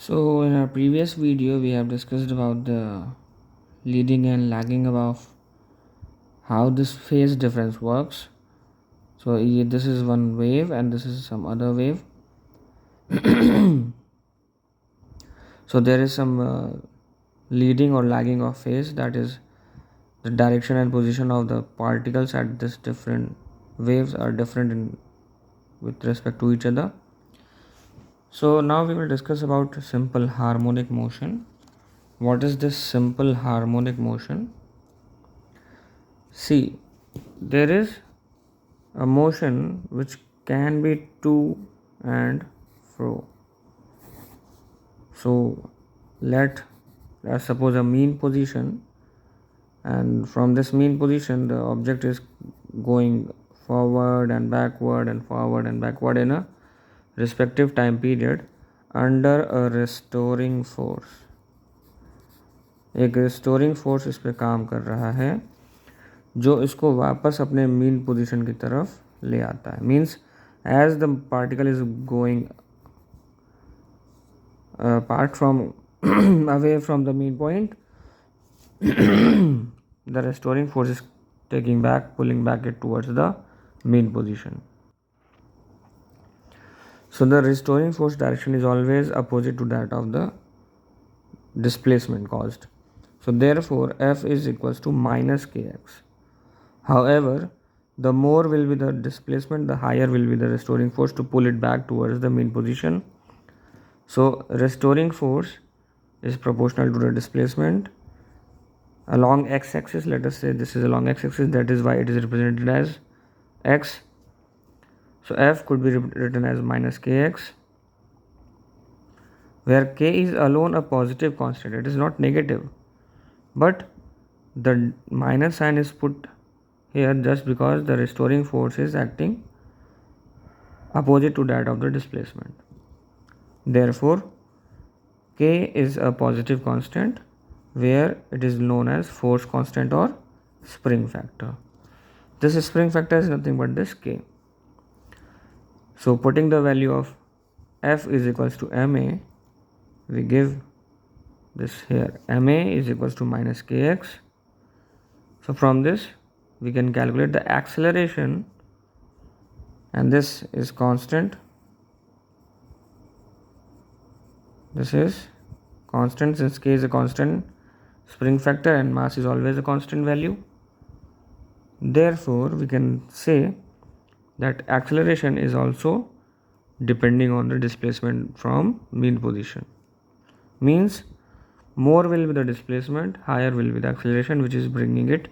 So in our previous video we have discussed about the leading and lagging of how this phase difference works. So this is one wave and this is some other wave. So there is some leading or lagging of phase, that is the direction and position of the particles at this different waves are different with respect to each other. So now we will discuss about simple harmonic motion. What is this simple harmonic motion? See, there is a motion which can be to and fro. So let's suppose a mean position, and from this mean position the object is going forward and backward and forward and backward in a respective time period under a restoring force. एक restoring force इस पर काम कर रहा है जो इसको वापस अपने मीन पोजीशन की तरफ ले आता है. Means as the particle is going apart from away from the mean point, the restoring force is pulling back it towards the mean position. So the restoring force direction is always opposite to that of the displacement caused. So therefore F is equals to minus kx. However, the more will be the displacement, the higher will be the restoring force to pull it back towards the mean position. So restoring force is proportional to the displacement along x-axis. Let us say this is along x-axis, that is why it is represented as x. So F could be written as minus kx, where k is alone a positive constant. It is not negative, but the minus sign is put here just because the restoring force is acting opposite to that of the displacement. Therefore k is a positive constant, where it is known as force constant or spring factor. This spring factor is nothing but this k. So putting the value of F is equals to ma, we give this here, ma is equals to minus kx. So from this we can calculate the acceleration, and this is constant. This is constant since k is a constant spring factor and mass is always a constant value. Therefore we can say that acceleration is also depending on the displacement from mean position. Means more will be the displacement, higher will be the acceleration, which is bringing it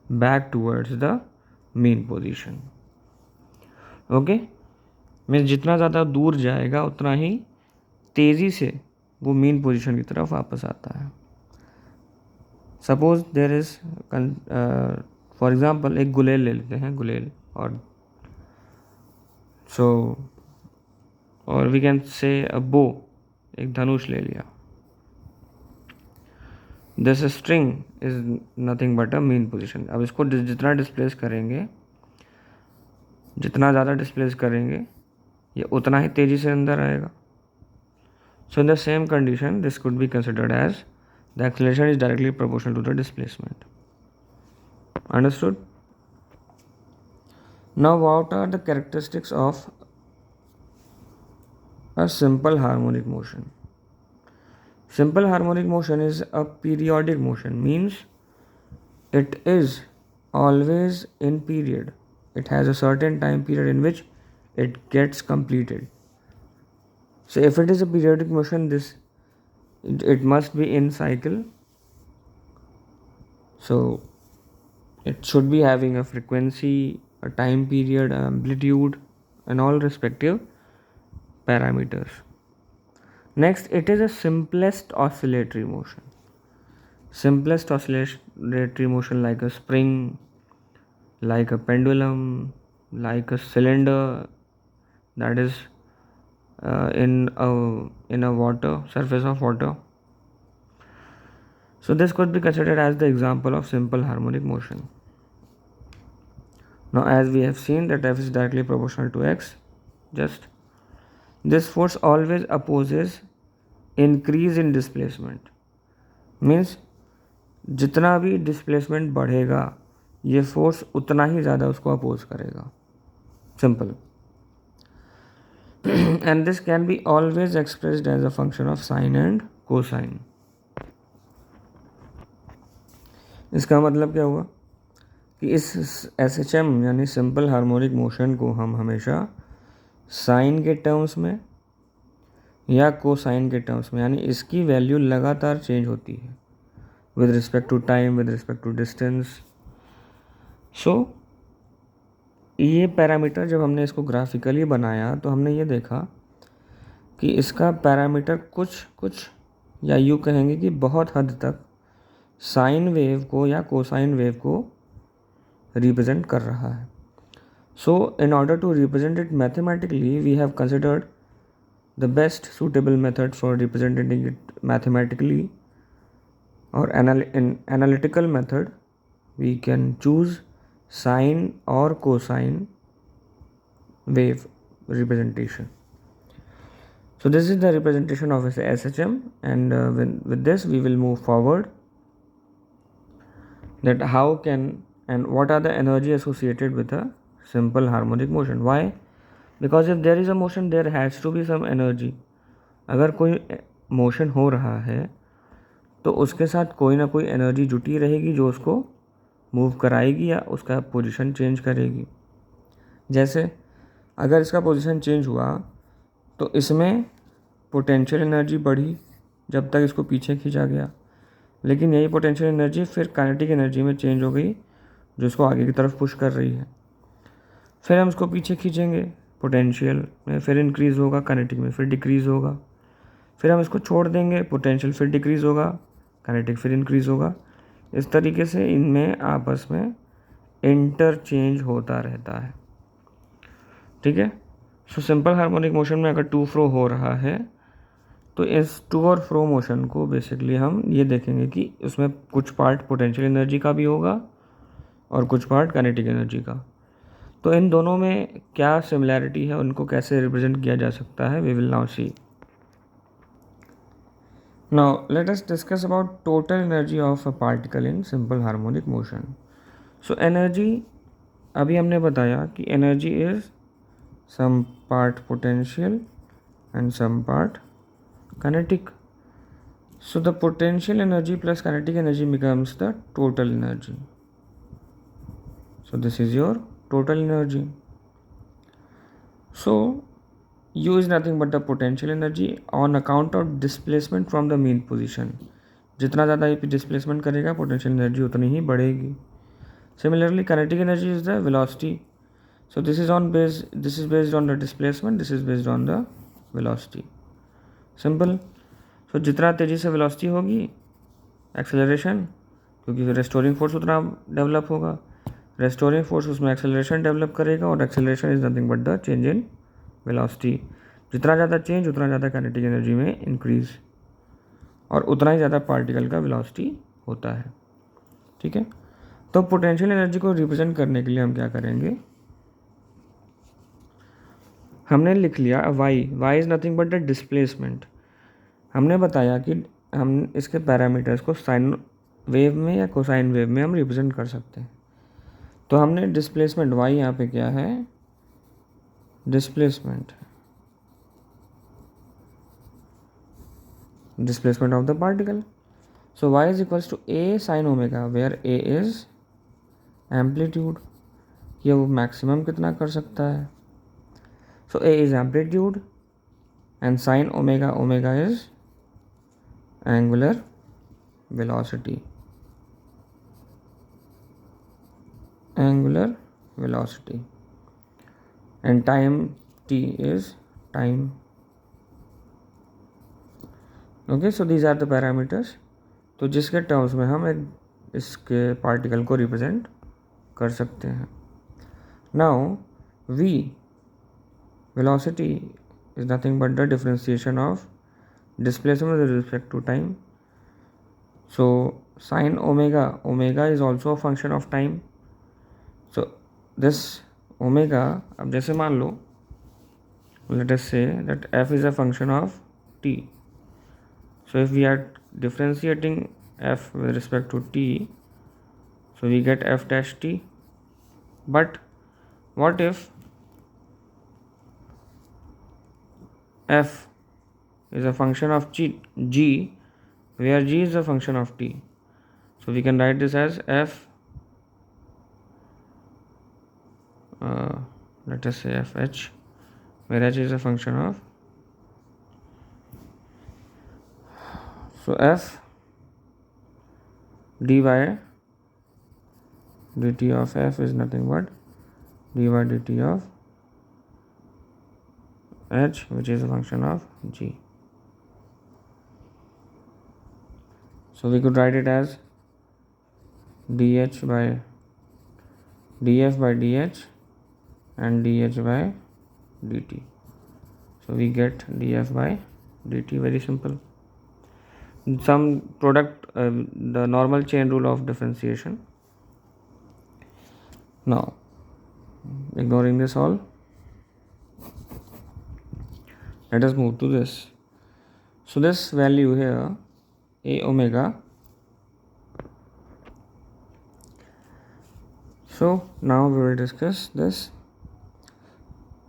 back towards the mean position. Okay, means जितना ज़्यादा दूर जाएगा उतना ही तेज़ी से वो mean position की तरफ वापस आता है. Suppose there is for example एक गुलेल ले लेते हैं, गुलेल, और और वी कैन से अ बो, एक धनुष ले लिया. This string is nothing but a mean position. अब इसको जितना डिस्प्लेस करेंगे, जितना ज़्यादा डिस्प्लेस करेंगे ये उतना ही तेज़ी से अंदर आएगा. So in the same condition, this could be considered as the acceleration is directly proportional to the displacement. Understood? Now what are the characteristics of a simple harmonic motion? Simple harmonic motion is a periodic motion, means it is always in period. It has a certain time period in which it gets completed. So if it is a periodic motion, it must be in cycle. So it should be having a frequency, a time period, amplitude, and all respective parameters. Next, it is a simplest oscillatory motion. Simplest oscillatory motion, like a spring, like a pendulum, like a cylinder that is in a water, surface of water. So this could be considered as the example of simple harmonic motion. Now as we have seen that F is directly proportional to x, just this force always opposes increase in displacement means जितना भी displacement बढ़ेगा ये force उतना ही ज़्यादा उसको oppose करेगा. Simple. And this can be always expressed as a function of sine and cosine. इसका मतलब क्या हुआ कि इस SHM यानी सिंपल हार्मोनिक मोशन को हम हमेशा साइन के टर्म्स में या कोसाइन के टर्म्स में, यानी इसकी वैल्यू लगातार चेंज होती है with respect to time, with respect to distance. So ये पैरामीटर जब हमने इसको ग्राफिकली बनाया तो हमने ये देखा कि इसका पैरामीटर कुछ या यूँ कहेंगे कि बहुत हद तक साइन वेव को या कोसाइन वेव को रिप्रेजेंट कर रहा है. So in order to represent it mathematically we have considered the best suitable method for representing it mathematically or in analytical method we can choose sine or cosine wave representation. So this is the representation of SHM, and with this we will move forward that how can and what are the energy associated with a simple harmonic motion. Why? Because if there is a motion there has to be some energy. अगर कोई motion हो रहा है तो उसके साथ कोई ना कोई एनर्जी जुटी रहेगी जो उसको मूव कराएगी या उसका पोजीशन चेंज करेगी. जैसे अगर इसका पोजीशन चेंज हुआ तो इसमें पोटेंशियल एनर्जी बढ़ी जब तक इसको पीछे खींचा गया, लेकिन यही पोटेंशियल एनर्जी फिर काइनेटिक एनर्जी में चेंज हो गई जो इसको आगे की तरफ पुश कर रही है. फिर हम इसको पीछे खींचेंगे, पोटेंशियल में फिर इंक्रीज़ होगा, काइनेटिक में फिर डिक्रीज़ होगा. फिर हम इसको छोड़ देंगे, पोटेंशियल फिर डिक्रीज़ होगा, काइनेटिक फिर इंक्रीज़ होगा. इस तरीके से इनमें आपस में इंटरचेंज होता रहता है. ठीक है. सो सिंपल हार्मोनिक मोशन में अगर टू फ्रो हो रहा है तो इस टू और फ्रो मोशन को बेसिकली हम ये देखेंगे कि उसमें कुछ पार्ट पोटेंशियल एनर्जी का भी होगा और कुछ पार्ट काइनेटिक एनर्जी का. तो इन दोनों में क्या सिमिलैरिटी है, उनको कैसे रिप्रेजेंट किया जा सकता है, we will now see. Now let us discuss about total energy of a particle in simple harmonic motion. So energy अभी हमने बताया कि energy is some part potential and some part kinetic. So the potential energy plus kinetic energy becomes the total energy. So this is your total energy. So U is nothing but the potential energy on account of displacement from the mean position. जितना ज़्यादा ये displacement करेगा potential energy उतनी ही बढ़ेगी. Similarly kinetic energy is the velocity. So this is based on the displacement, this is based on the velocity. Simple. So जितना तेज़ी से वेलोसिटी होगी एक्सेलरेशन, क्योंकि रेस्टोरिंग फोर्स उतना डेवलप होगा. रेस्टोरिंग फोर्स उसमें एक्सेलरेशन डेवलप करेगा और acceleration is nothing but the change in velocity. जितना ज़्यादा चेंज उतना ज़्यादा काइनेटिक एनर्जी में इंक्रीज और उतना ही ज़्यादा पार्टिकल का वेलोसिटी होता है. ठीक है. तो पोटेंशियल एनर्जी को रिप्रेजेंट करने के लिए हम क्या करेंगे, हमने लिख लिया y is nothing but the displacement. हमने बताया कि हम इसके पैरामीटर्स को साइन वेव में या कोसाइन वेव में हम रिप्रेजेंट कर सकते हैं. तो हमने डिस्प्लेसमेंट y यहाँ पे क्या है, displacement of the particle. So y is equals to a sine omega where a is amplitude. ये वो मैक्सिमम कितना कर सकता है. So a is amplitude and sine omega is angular velocity. angular velocity and time t is time. Okay, so these are the parameters. तो जिसके terms में हम इसके पार्टिकल को रिप्रेजेंट कर सकते हैं. Now v velocity is nothing but the differentiation of displacement with respect to time. So sin omega is also a function of time. So this omega, अब जैसे मान लो let us say that f is a function of t. So if we are differentiating f with respect to t, so we get f dash t. But what if f is a function of g, where g is a function of t? So we can write this as f, let us say fh, where h is a function of, so f dy dt of f is nothing but dy dt of h, which is a function of g. So we could write it as df by dh and dh by dt. So we get df by dt, very simple. Some product, the normal chain rule of differentiation. Now, ignoring this all, let us move to this. So this value here, a omega. So now we will discuss this.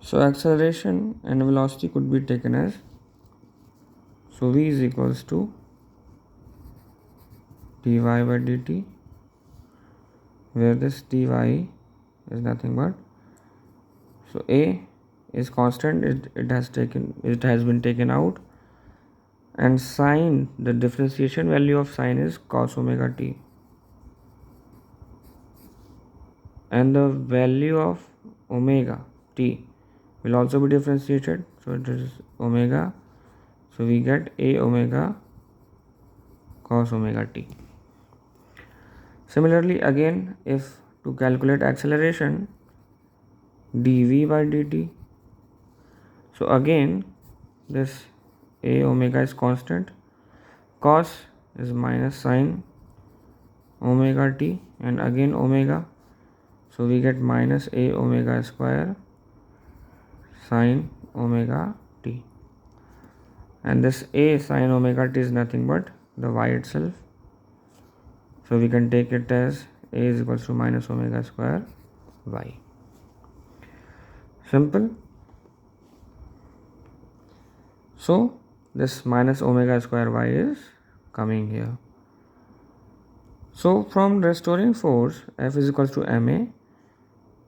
So acceleration and velocity could be taken as, so v is equals to dy by dt, where this dy is nothing but, so a is constant, it has been taken out, and sine, the differentiation value of sine is cos omega t, and the value of omega t will also be differentiated, so it is omega, so we get a omega cos omega t. Similarly, again, if to calculate acceleration, dv by dt, so again this a omega is constant, cos is minus sine omega t, and again omega, so we get minus a omega square sine omega t, and this a sine omega t is nothing but the y itself, so we can take it as a is equals to minus omega square y. Simple. So this minus omega square y is coming here. So from restoring force, F is equals to ma.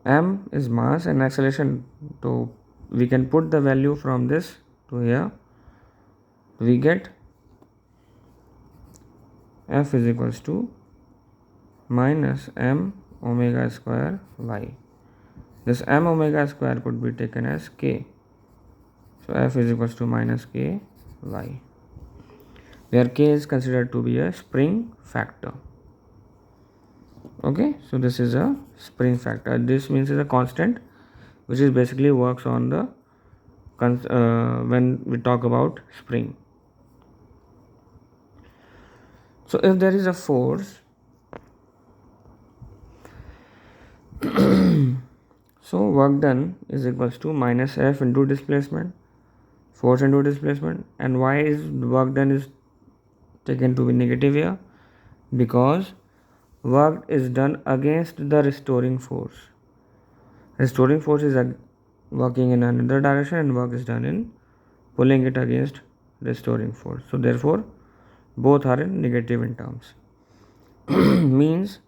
M is mass and acceleration, so we can put the value from this to here. We get F is equals to minus m omega square y. This m omega square could be taken as k. So F is equals to minus k y, where k is considered to be a spring factor. Okay, so this is a spring factor. This means is a constant, which is basically works on the when we talk about spring. So if there is a force, so work done is equals to minus F into displacement, force into displacement. And why is work done is taken to be negative here? Because work is done against the restoring force. Restoring force is working in another direction, and work is done in pulling it against restoring force. So therefore both are in negative in terms. Means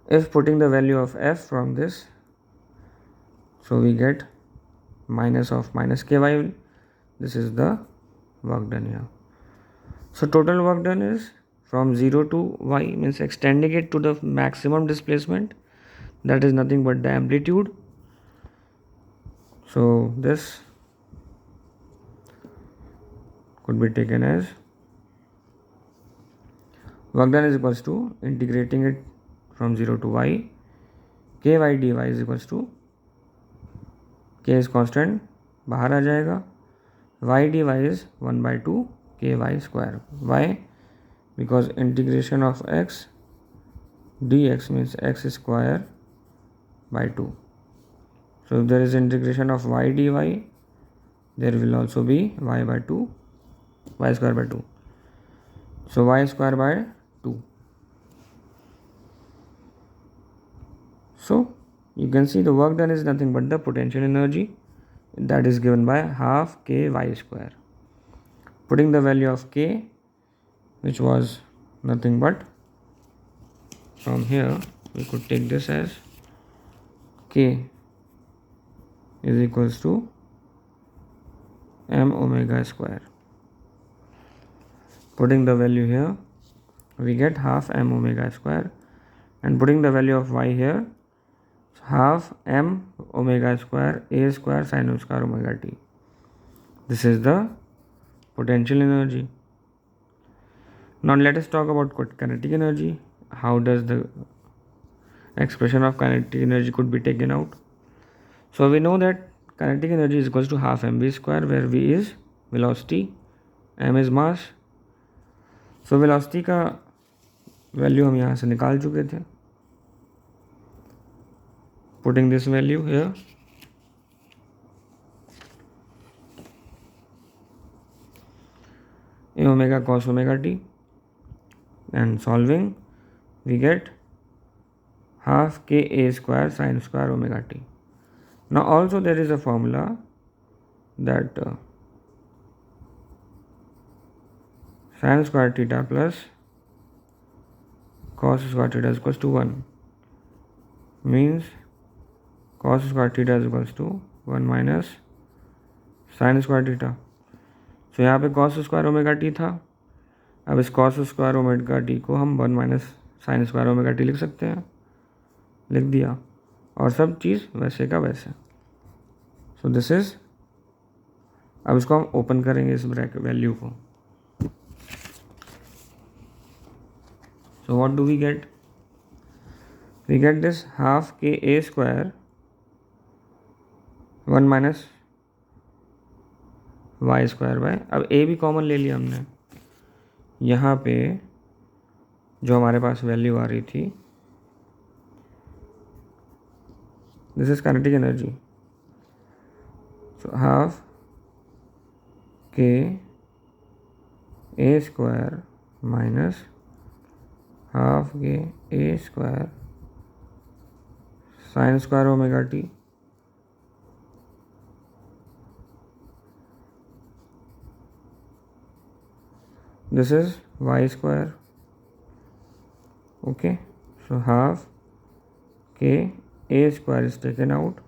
if putting the value of F from this, so we get minus of minus ky. This is the work done here. So total work done is from 0 to y, means extending it to the maximum displacement, that is nothing but the amplitude. So this could be taken as work done is equals to integrating it from 0 to y, ky dy is equals to, k is constant, बाहर आ जाएगा, y dy is 1 by 2 ky square. Why? Because integration of x dx means x square by 2. So if there is integration of y dy, there will also be y by 2, y square by 2. So y square by 2. So you can see the work done is nothing but the potential energy that is given by half k y square. Putting the value of k, which was nothing but, from here we could take this as k is equals to m omega square. Putting the value here, we get half m omega square, and putting the value of y here, half m omega square a square sin square omega t. This is the potential energy. Now let us talk about kinetic energy. How does the expression of kinetic energy could be taken out? So we know that kinetic energy is equals to half mv square, where v is velocity, m is mass. So velocity का value हम यहाँ से निकाल चुके थे. Putting this value here, a omega cos omega t, and solving we get half k a square sin square omega t. Now also there is a formula that sin square theta plus cos square theta is equals to 1, means cos square theta is equals to 1 minus sin square theta. So यहाँ पे cos square omega t था. अब इस cos square omega t को हम 1 minus sin square omega t लिख सकते हैं. लिख दिया, और सब चीज़ वैसे का वैसे. सो दिस इज, अब इसको हम ओपन करेंगे इस ब्रैकेट वैल्यू को. So what do we get? We get this half K A square 1 minus Y square by, अब ए भी कॉमन ले लिया हमने. यहाँ पे जो हमारे पास वैल्यू आ रही थी, this is kinetic energy. So half K A square minus half K A square sine square omega T this is y square. Okay, so half k a square is taken out,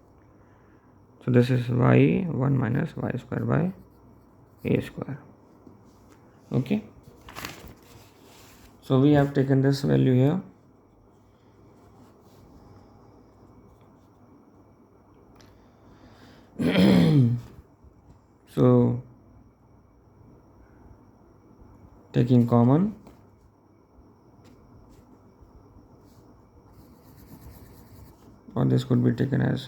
so this is y 1 minus y square by a square. Okay, so we have taken this value here. So taking common, or this could be taken as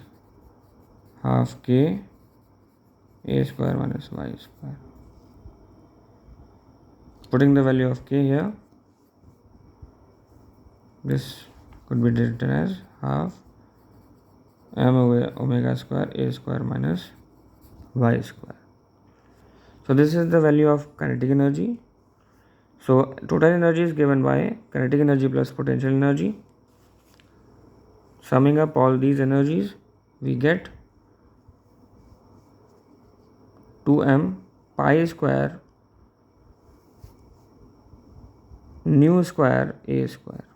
half k a square minus y square. Putting the value of k here, this could be written as half m omega square a square minus y square. So this is the value of kinetic energy. So total energy is given by kinetic energy plus potential energy. Summing up all these energies, we get 2m pi square nu square a square.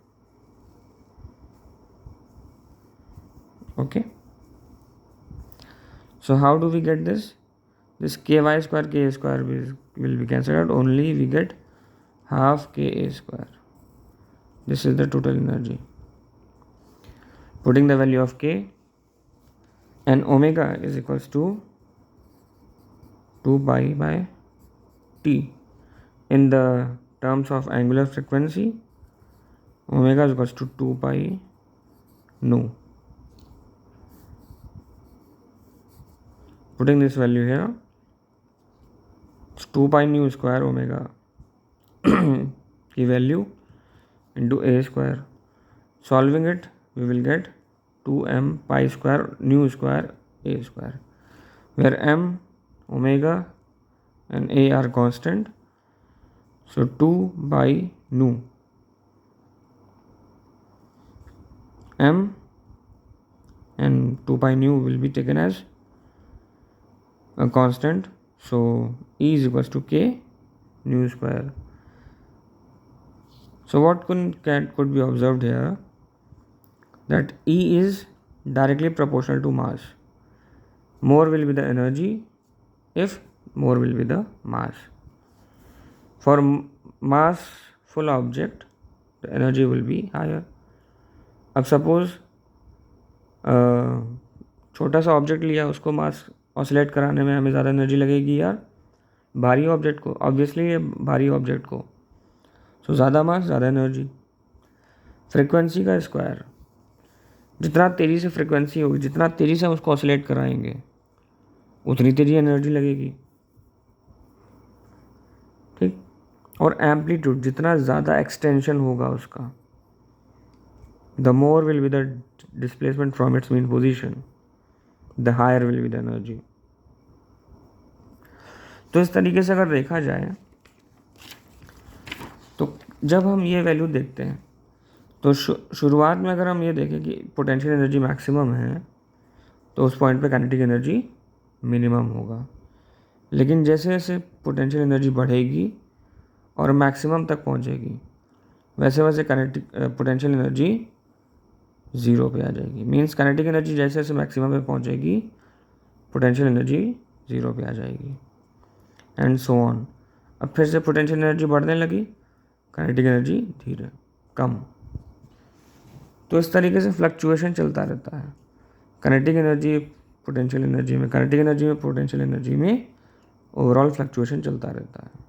Okay, so how do we get this? This ky square k square will be cancelled out. Only we get half k a square. This is the total energy. Putting the value of k, and omega is equals to 2 pi by t. In the terms of angular frequency, omega is equals to 2 pi nu. Putting this value here, it's 2 pi nu square omega की value into a square. Solving it we will get 2m pi square nu square a square, where m omega and a are constant. So 2 by nu m, and 2 pi nu will be taken as a constant. So E is equals to k nu square. So what could be observed here, that E is directly proportional to mass. More will be the energy if more will be the mass. For mass full object, the energy will be higher. अब suppose छोटा सा object लिया, उसको मास oscillate कराने में हमें ज़्यादा energy लगेगी यार भारी ऑब्जेक्ट को, ऑब्वियसली ये भारी ऑब्जेक्ट को, सो ज़्यादा मास ज़्यादा एनर्जी। फ्रिक्वेंसी का स्क्वायर, जितना तेज़ी से फ्रिक्वेंसी होगी, जितना तेज़ी से हम उसको ऑसिलेट कराएंगे उतनी तेज़ी एनर्जी लगेगी, ठीक। और एम्पलीट्यूड, जितना ज़्यादा एक्सटेंशन होगा उसका, the more will be the displacement from its mean position, the higher will be the energy. तो इस तरीके से अगर देखा जाए तो जब हम ये वैल्यू देखते हैं तो शुरुआत में अगर हम ये देखें कि पोटेंशियल एनर्जी मैक्सिमम है तो उस पॉइंट पे काइनेटिक एनर्जी मिनिमम होगा। लेकिन जैसे जैसे पोटेंशियल एनर्जी बढ़ेगी और मैक्सिमम तक पहुंचेगी वैसे वैसे पोटेंशियल एनर्जी ज़ीरो पे आ जाएगी। मीन्स काइनेटिक एनर्जी जैसे जैसे मैक्सिमम पे पहुंचेगी पोटेंशियल एनर्जी ज़ीरो पे आ जाएगी, एंड सो ऑन। अब फिर से पोटेंशियल एनर्जी बढ़ने लगी, काइनेटिक एनर्जी धीरे कम। तो इस तरीके से फ्लक्चुएशन चलता रहता है, काइनेटिक एनर्जी पोटेंशियल एनर्जी में, काइनेटिक एनर्जी में पोटेंशियल एनर्जी में ओवरऑल फ्लक्चुएशन चलता रहता है,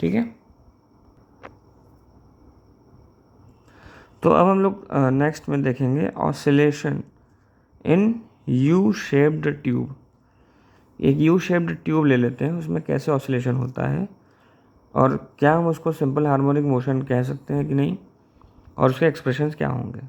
ठीक है। तो अब हम लोग नेक्स्ट में देखेंगे oscillation in U shaped tube. एक यू शेप्ड ट्यूब ले लेते हैं, उसमें कैसे ऑसिलेशन होता है और क्या हम उसको सिंपल हार्मोनिक मोशन कह सकते हैं कि नहीं, और उसके एक्सप्रेशंस क्या होंगे।